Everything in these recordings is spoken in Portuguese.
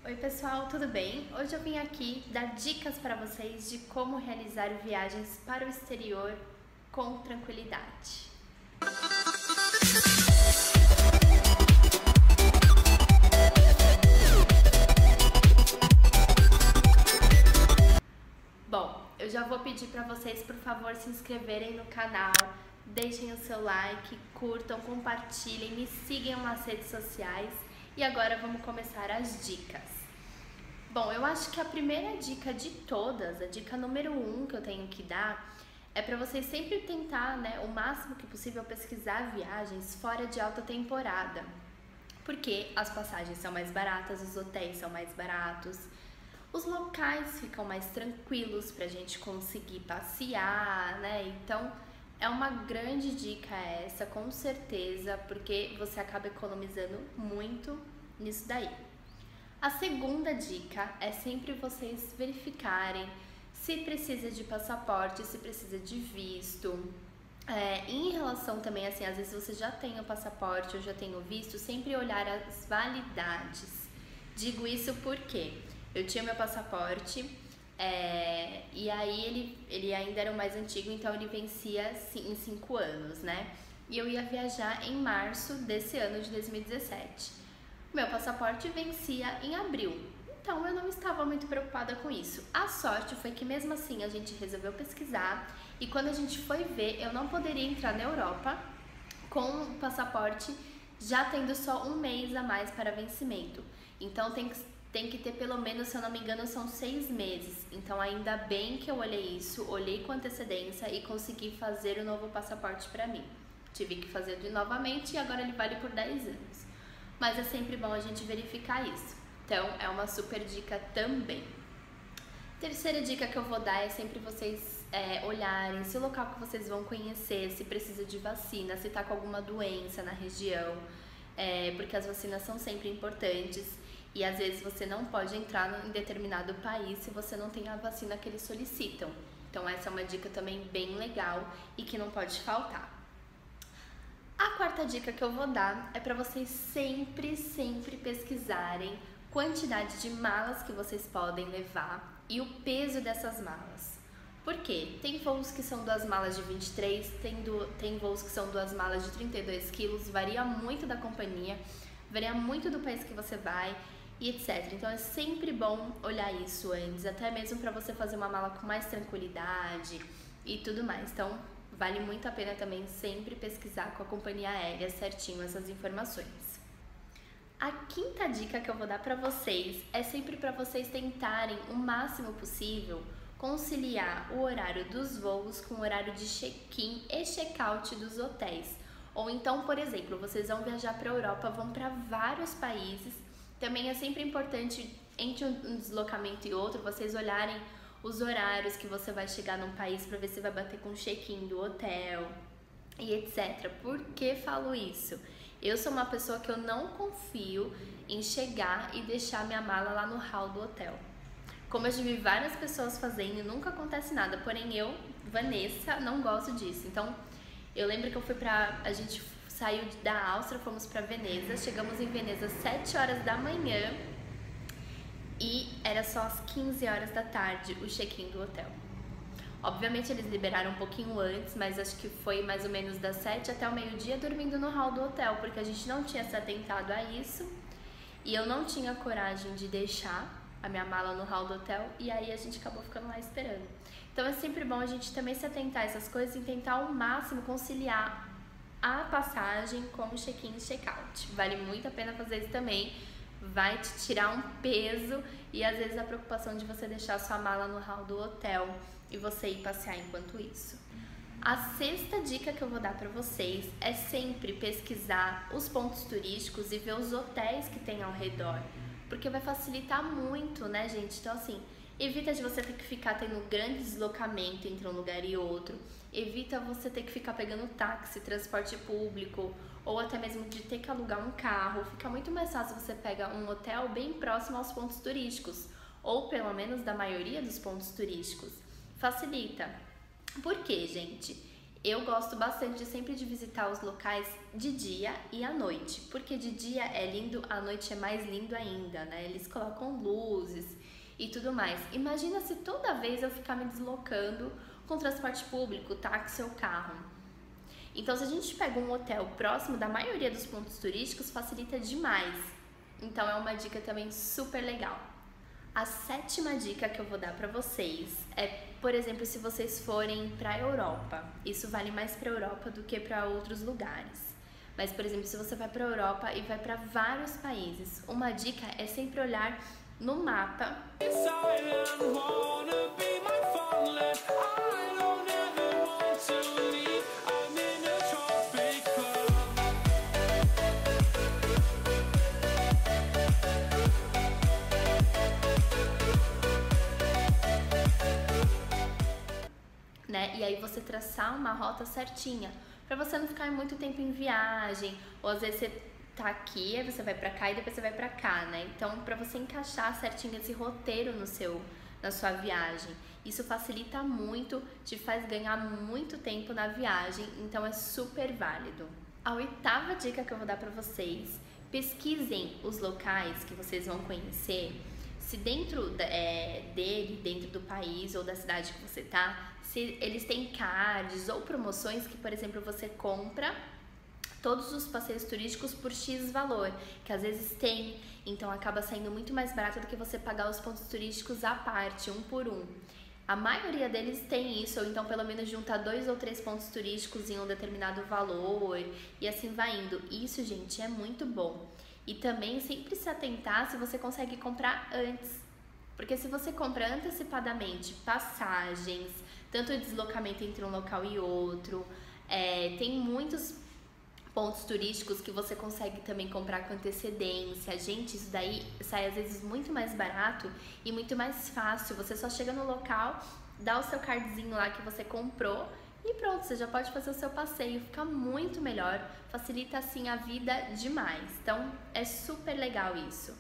Oi pessoal, tudo bem? Hoje eu vim aqui dar dicas para vocês de como realizar viagens para o exterior com tranquilidade. Bom, eu já vou pedir para vocês, por favor, se inscreverem no canal, deixem o seu like, curtam, compartilhem, me sigam nas redes sociais e agora vamos começar as dicas. Bom, eu acho que a primeira dica de todas, a dica número 1 que eu tenho que dar, é para vocês sempre tentar, o máximo que possível pesquisar viagens fora de alta temporada, porque as passagens são mais baratas, os hotéis são mais baratos, os locais ficam mais tranquilos pra gente conseguir passear, Então, é uma grande dica essa, com certeza, porque você acaba economizando muito nisso daí. A segunda dica é sempre vocês verificarem se precisa de passaporte, se precisa de visto. Em relação também, às vezes você já tem o passaporte ou já tem o visto, sempre olhar as validades. Digo isso porque eu tinha meu passaporte e aí ele ainda era o mais antigo, então ele vencia em 5 anos, E eu ia viajar em março desse ano de 2017. Meu passaporte vencia em abril, então eu não estava muito preocupada com isso. A sorte foi que mesmo assim a gente resolveu pesquisar e quando a gente foi ver, eu não poderia entrar na Europa com o passaporte já tendo só 1 mês a mais para vencimento. Então tem que ter pelo menos, se eu não me engano, são 6 meses. Então ainda bem que eu olhei isso, olhei com antecedência e consegui fazer o novo passaporte para mim. Tive que fazer novamente e agora ele vale por 10 anos. Mas é sempre bom a gente verificar isso. Então, é uma super dica também. Terceira dica que eu vou dar é sempre vocês olharem se o local que vocês vão conhecer, se precisa de vacina, se tá com alguma doença na região, porque as vacinas são sempre importantes e às vezes você não pode entrar em determinado país se você não tem a vacina que eles solicitam. Então, essa é uma dica também bem legal e que não pode faltar. A quarta dica que eu vou dar é para vocês sempre pesquisarem quantidade de malas que vocês podem levar e o peso dessas malas. Por quê? Tem voos que são 2 malas de 23, tem voos que são 2 malas de 32 quilos, varia muito da companhia, varia muito do país que você vai e etc. Então é sempre bom olhar isso antes, até mesmo para você fazer uma mala com mais tranquilidade e tudo mais. Então, vale muito a pena também sempre pesquisar com a companhia aérea certinho essas informações. A quinta dica que eu vou dar para vocês é sempre para vocês tentarem o máximo possível conciliar o horário dos voos com o horário de check-in e check-out dos hotéis. Ou então, por exemplo, vocês vão viajar para a Europa, vão para vários países. Também é sempre importante, entre um deslocamento e outro, vocês olharem os horários que você vai chegar num país para ver se vai bater com o check-in do hotel e etc. Por que falo isso? Eu sou uma pessoa que eu não confio em chegar e deixar minha mala lá no hall do hotel. Como eu já vi várias pessoas fazendo, nunca acontece nada, porém eu, Vanessa, não gosto disso. Então, eu lembro que a gente saiu da Áustria, fomos para Veneza, chegamos em Veneza às 7 horas da manhã, e era só às 15 horas da tarde o check-in do hotel. Obviamente eles liberaram um pouquinho antes, mas acho que foi mais ou menos das 7 até o meio-dia dormindo no hall do hotel, porque a gente não tinha se atentado a isso e eu não tinha coragem de deixar a minha mala no hall do hotel e aí a gente acabou ficando lá esperando. Então é sempre bom a gente também se atentar a essas coisas e tentar ao máximo conciliar a passagem com o check-in e check-out. Vale muito a pena fazer isso também. Vai te tirar um peso e às vezes a preocupação de você deixar sua mala no hall do hotel e você ir passear enquanto isso. A sexta dica que eu vou dar para vocês é sempre pesquisar os pontos turísticos e ver os hotéis que tem ao redor, porque vai facilitar muito, gente? Então assim, evita de você ter que ficar tendo grande deslocamento entre um lugar e outro, evita você ter que ficar pegando táxi, transporte público, ou até mesmo de ter que alugar um carro. Fica muito mais fácil você pegar um hotel bem próximo aos pontos turísticos, ou pelo menos da maioria dos pontos turísticos. Facilita. Por quê, gente? Eu gosto bastante de visitar os locais de dia e à noite, porque de dia é lindo, à noite é mais lindo ainda, né? Eles colocam luzes e tudo mais. Imagina se toda vez eu ficar me deslocando com transporte público, táxi ou carro. Então, se a gente pega um hotel próximo da maioria dos pontos turísticos, facilita demais. Então, é uma dica também super legal. A 7ª dica que eu vou dar pra vocês é, por exemplo, se vocês forem pra Europa. Isso vale mais pra Europa do que pra outros lugares. Mas, por exemplo, se você vai pra Europa e vai pra vários países, uma dica é sempre olhar no mapa. Né? E aí você traçar uma rota certinha, para você não ficar muito tempo em viagem, ou às vezes você tá aqui, aí você vai pra cá e depois você vai pra cá, né? Então, para você encaixar certinho esse roteiro na sua viagem, isso facilita muito, te faz ganhar muito tempo na viagem, então é super válido. A 8ª dica que eu vou dar para vocês: pesquisem os locais que vocês vão conhecer, se dentro dentro do país ou da cidade que você tá, se eles têm cards ou promoções que, por exemplo, você compra todos os passeios turísticos por X valor, que às vezes tem, então acaba saindo muito mais barato do que você pagar os pontos turísticos à parte, um por um. A maioria deles tem isso, ou então pelo menos junta 2 ou 3 pontos turísticos em um determinado valor, e assim vai indo. Isso, gente, é muito bom. E também sempre se atentar se você consegue comprar antes, porque se você compra antecipadamente passagens, tanto o deslocamento entre um local e outro, tem muitos pontos turísticos que você consegue também comprar com antecedência. Gente, isso daí sai às vezes muito mais barato e muito mais fácil. Você só chega no local, dá o seu cardzinho lá que você comprou e pronto, você já pode fazer o seu passeio. Fica muito melhor, facilita assim a vida demais. Então é super legal isso.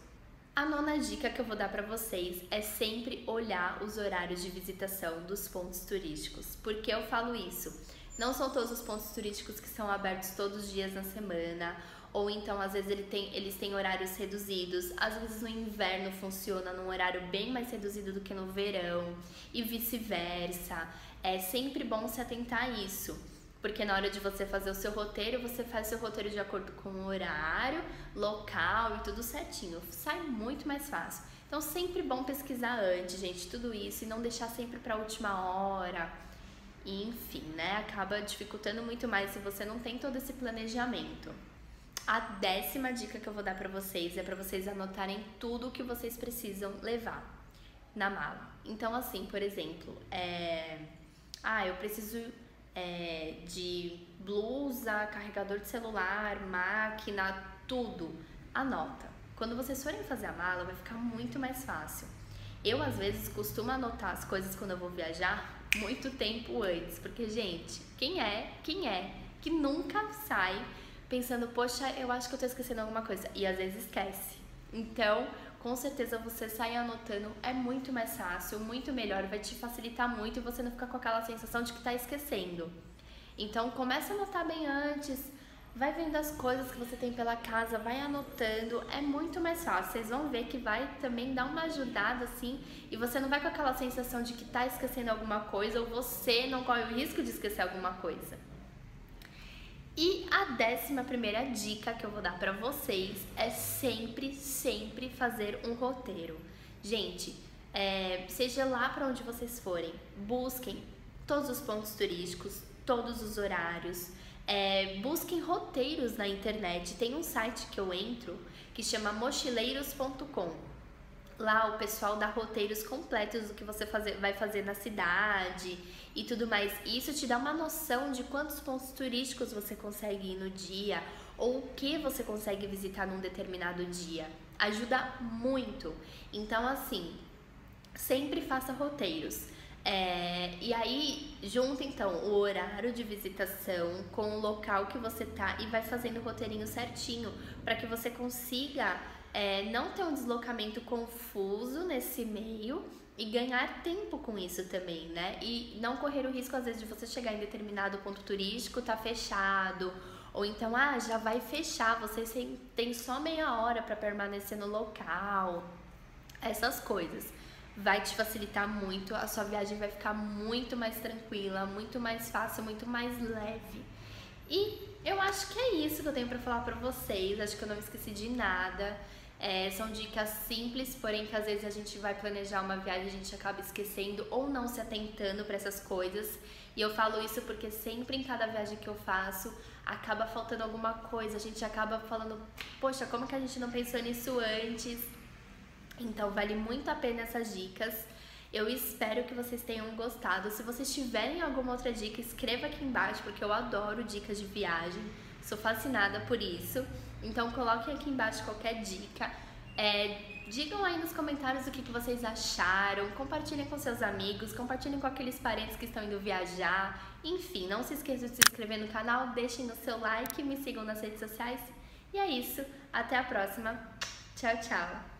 A 9ª dica que eu vou dar para vocês é sempre olhar os horários de visitação dos pontos turísticos. Por que eu falo isso? Não são todos os pontos turísticos que são abertos todos os dias na semana, ou então às vezes eles têm horários reduzidos, às vezes no inverno funciona num horário bem mais reduzido do que no verão, e vice-versa. É sempre bom se atentar a isso, porque na hora de você fazer o seu roteiro, você faz o seu roteiro de acordo com o horário, local e tudo certinho, sai muito mais fácil. Então sempre bom pesquisar antes, gente, tudo isso, e não deixar sempre para a última hora. E, enfim, né, acaba dificultando muito mais se você não tem todo esse planejamento. A 10ª dica que eu vou dar pra vocês é pra vocês anotarem tudo o que vocês precisam levar na mala. Então, assim, por exemplo, eu preciso de blusa, carregador de celular, máquina, tudo. Anota. Quando vocês forem fazer a mala, vai ficar muito mais fácil. Eu, às vezes, costumo anotar as coisas quando eu vou viajar muito tempo antes, porque, gente, quem é que nunca sai pensando, poxa, eu acho que eu tô esquecendo alguma coisa, e às vezes esquece. Então, com certeza você sair anotando é muito mais fácil, muito melhor, vai te facilitar muito e você não fica com aquela sensação de que tá esquecendo. Então, começa a anotar bem antes, vai vendo as coisas que você tem pela casa, vai anotando, é muito mais fácil. Vocês vão ver que vai também dar uma ajudada assim, e você não vai com aquela sensação de que tá esquecendo alguma coisa, ou você não corre o risco de esquecer alguma coisa. E a 11ª dica que eu vou dar pra vocês é sempre fazer um roteiro. Gente, seja lá pra onde vocês forem, busquem todos os pontos turísticos, todos os horários, busquem roteiros na internet. Tem um site que eu entro que chama mochileiros.com. Lá o pessoal dá roteiros completos do que você vai fazer na cidade e tudo mais. E isso te dá uma noção de quantos pontos turísticos você consegue ir no dia ou o que você consegue visitar num determinado dia. Ajuda muito. Então, assim, sempre faça roteiros. E aí, junta então o horário de visitação com o local que você tá e vai fazendo o roteirinho certinho para que você consiga não ter um deslocamento confuso nesse meio e ganhar tempo com isso também, né? E não correr o risco, às vezes, de você chegar em determinado ponto turístico, tá fechado, ou então, já vai fechar, você tem só meia hora para permanecer no local, essas coisas. Vai te facilitar muito, a sua viagem vai ficar muito mais tranquila, muito mais fácil, muito mais leve. E eu acho que é isso que eu tenho pra falar pra vocês, acho que eu não esqueci de nada. São dicas simples, porém que às vezes a gente vai planejar uma viagem e a gente acaba esquecendo ou não se atentando pra essas coisas. E eu falo isso porque sempre em cada viagem que eu faço, acaba faltando alguma coisa, a gente acaba falando, poxa, como que a gente não pensou nisso antes? Então vale muito a pena essas dicas. Eu espero que vocês tenham gostado. Se vocês tiverem alguma outra dica, escreva aqui embaixo, porque eu adoro dicas de viagem. Sou fascinada por isso. Então coloquem aqui embaixo qualquer dica. Digam aí nos comentários o que vocês acharam. Compartilhem com seus amigos, compartilhem com aqueles parentes que estão indo viajar. Enfim, não se esqueçam de se inscrever no canal, deixem o seu like, me sigam nas redes sociais. E é isso. Até a próxima. Tchau, tchau.